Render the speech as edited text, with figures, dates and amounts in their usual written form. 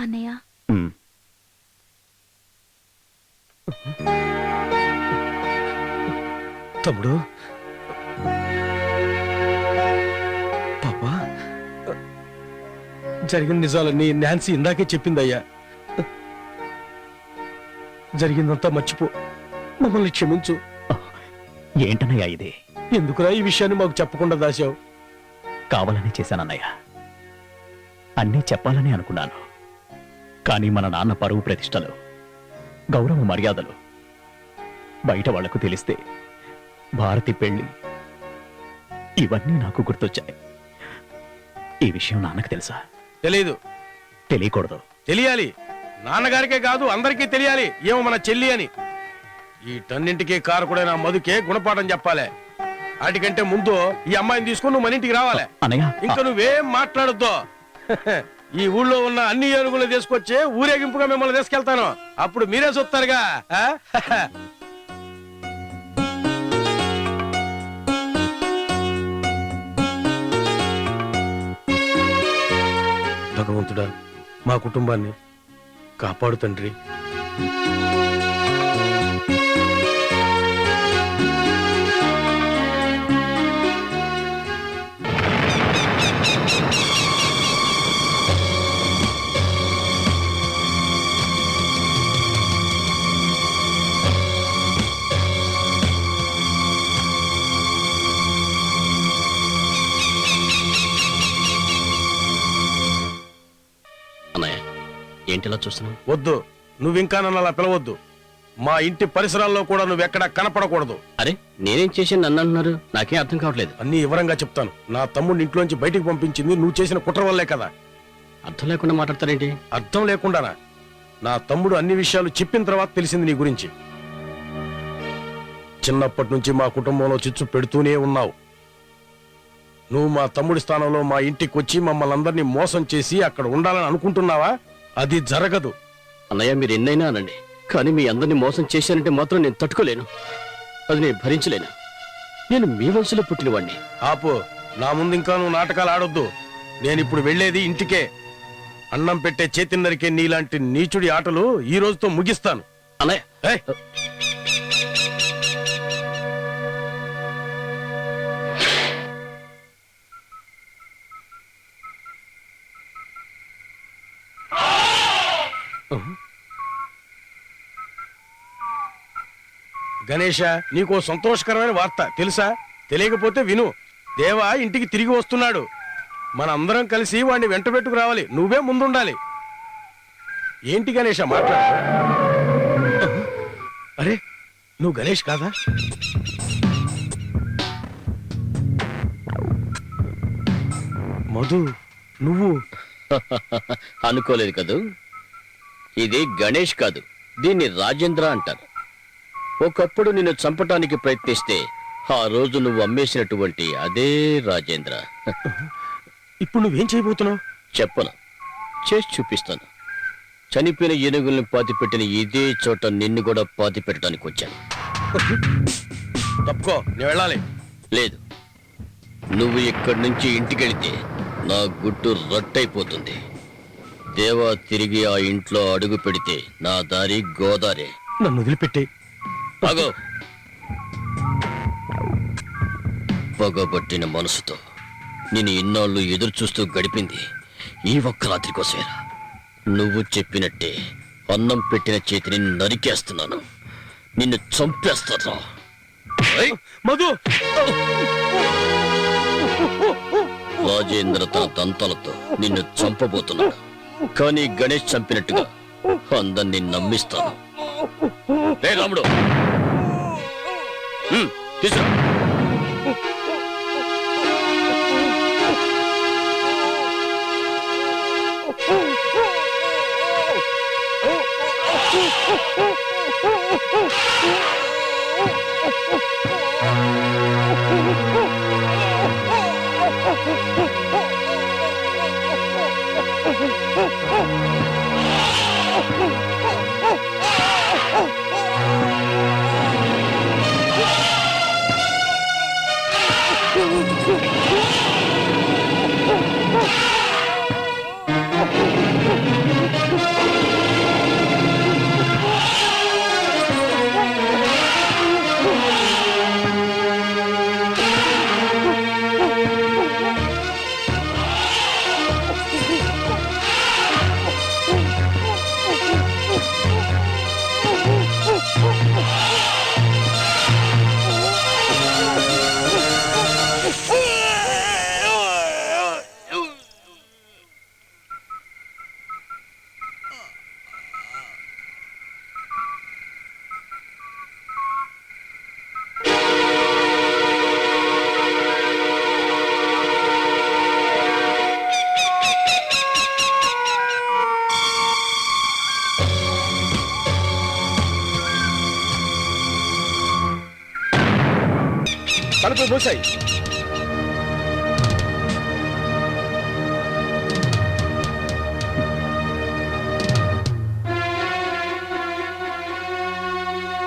అన్నయ్య తమ్ముడు పాపా జరిగిన నిజాలన్నీ నాన్సీ ఇందాకే చెప్పిందయ్యా. జరిగిందంతా మర్చిపో, మమ్మల్ని క్షమించు. ఏంటన్నయ్యా ఇది? ఎందుకురా ఈ విషయాన్ని మాకు చెప్పకుండా దాశావు? కావాలని చేశానన్నయ్య. అన్నీ చెప్పాలని అనుకున్నాను. కానీ మన నాన్న పరువు ప్రతిష్టలు, గౌరవ మర్యాదలు బయట వాళ్లకు తెలిస్తే భారతి పెళ్లి ఇవన్నీ నాకు గుర్తొచ్చాయి. ఈ విషయం నాన్నకు తెలుసా? తెలీదు. తెలియకూడదు. తెలియాలి. నాన్నగారికే కాదు అందరికీ తెలియాలి ఏమో మన చెల్లి అని. ఈటన్నింటికీ కారకుడైన మధుకే గుణపాఠం చెప్పాలి. వాటికంటే ముందు ఈ అమ్మాయిని తీసుకుని నువ్వు మన ఇంటికి రావాలి. ఇంకా నువ్వేం మాట్లాడొద్దు. ఈ ఊళ్ళో ఉన్న అన్ని ఏనుగులు తీసుకొచ్చి ఊరేగింపుగా మిమ్మల్ని తీసుకెళ్తాను. అప్పుడు మీరే చూస్తారుగా. భగవంతుడా, మా కుటుంబాన్ని కాపాడు తండ్రి. ఏంటిలా చూస్తున్నావు? వద్దు, నువ్వింకా నన్ను అలా పిలవద్దు. మా ఇంటి పరిసరాల్లో కూడా నువ్వెక్కడా కనపడకూడదు. అరే నేనేం చేశాను నన్ను అంటున్నారు? నాకేం అర్థం కావట్లేదు. అన్ని వివరంగా చెప్తాను. నా తమ్ముడిని ఇంట్లోంచి బయటికి పంపించింది నువ్వు చేసిన కుట్ర వల్లే కదా. అర్థం లేకుండా మాట్లాడతారేంటి? అర్థం లేకుండానా? నా తమ్ముడు అన్ని విషయాలు చెప్పిన తర్వాత తెలిసింది నీ గురించి. చిన్నప్పటి నుంచి మా కుటుంబంలో చిచ్చు పెడుతూనే ఉన్నావు. నువ్వు మా తమ్ముడి స్థానంలో మా ఇంటికి వచ్చి మమ్మల్ని అందరినీ మోసం చేసి అక్కడ ఉండాలని అనుకుంటున్నావా? అది జరగదు. అన్నయ్య మీరు ఎన్నైనా అనండి, కానీ మీ అందరినీ మోసం చేశానంటే మాత్రం నేను తట్టుకోలేను. అది నేను భరించలేను. నేను మీ వంశంలో పుట్టినవాడిని. ఆపు, నా ముందు ఇంకా నువ్వు నాటకాలు ఆడొద్దు. నేనిప్పుడు వెళ్లేది ఇంటికే. అన్నం పెట్టే చేతిన్నరికే నీలాంటి నీచుడి ఆటలు ఈ రోజుతో ముగిస్తాను. అన్నయ్య గణేష, నీకో సంతోషకరమైన వార్త తెలుసా? తెలియకపోతే విను. దేవా ఇంటికి తిరిగి వస్తున్నాడు. మన అందరం కలిసి వాడిని వెంట పెట్టుకు రావాలి. నువ్వే ముందుండాలి. ఏంటి గణేష మాట్లాడు? అరే నువ్వు గణేష్ కాదా? మధు నువ్వు? అనుకోలేదు కదూ. ఇది గణేష్ కాదు, దీన్ని రాజేంద్ర అంటారు. ఒకప్పుడు నిన్ను చంపటానికి ప్రయత్నిస్తే ఆ రోజు నువ్వు అమ్మేసినటువంటి అదే రాజేంద్ర. ఇప్పుడు నువ్వేం చేయబోతున్నావు? చెప్పను, చేసి చూపిస్తాను. చనిపోయిన ఏనుగుల్ని పాతిపెట్టిన ఇదే చోట నిన్ను కూడా పాతిపెట్టడానికి వచ్చాను. తప్పుకో, నేను వెళ్ళాలి. లేదు, నువ్వు ఇక్కడి నుంచి ఇంటికెళితే నా గుట్టు రట్టయిపోతుంది. దేవా తిరిగి ఆ ఇంట్లో అడుగు పెడితే నా దారి గోదారే. నన్ను వదిలిపెట్టే. అగో, పగబట్టిన మనసుతో నేను ఇన్నాళ్ళు ఎదురు చూస్తూ గడిపింది ఈ ఒక్క రాత్రి కోసమేరా. నువ్వు చెప్పినట్టే అన్నం పెట్టిన చేతిని నరికేస్తున్నాను. నిన్ను చంపేస్తారా? మధు! రాజేంద్ర తన దంతాలతో నిన్ను చంపబోతున్నాడు. కానీ గణేష్ చంపినట్టుగా అందరినీ నమ్మిస్తాను. రే రాముడు, తీసురా. తలుపు మూసాయి.